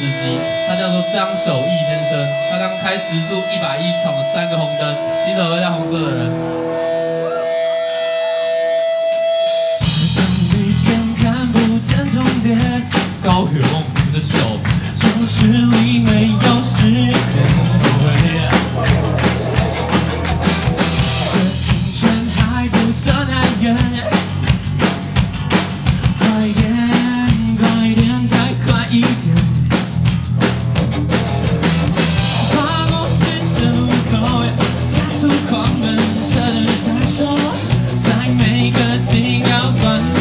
司机，他叫做张守义先生。他刚开时速110闯了3个红灯，第一首歌叫《红色的人》。你先看不见终点，高勇的手就是你没有时间回。这青春还不算太远，快一点，快一点，再快一点。跨过十字路口，加速狂奔，车灯闪烁，在每个紧要关头。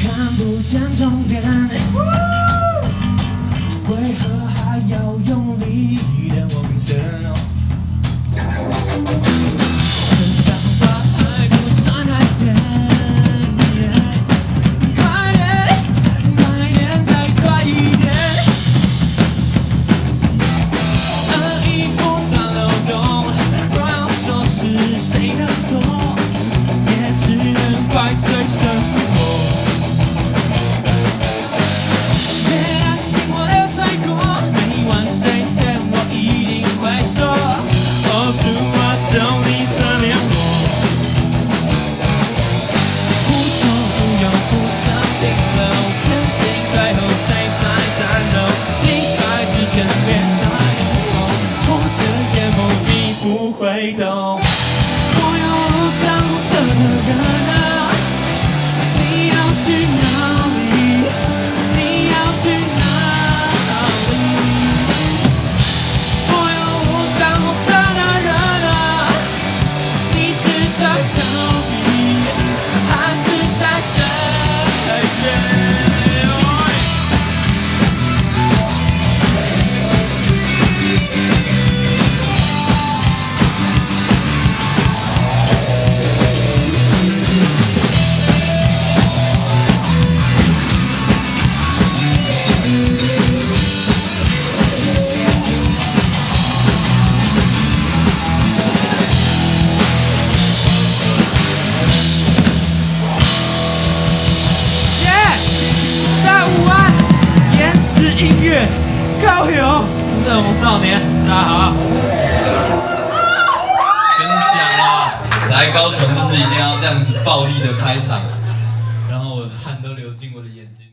看不见终点，为何还要用力地往前？这想法还不算太浅，快点，快点，再快一点。一步钻漏洞，若要说是谁的错，也只能怪罪生活。回头，我有路上红色的人啊，你要去哪里？你要去哪里？我有路上红色的人啊，你是在逃避，还是在追寻？音乐，高雄，热萌少年，大家好。跟你讲啊，来高雄就是一定要这样子暴力的开场，然后我汗都流进我的眼睛。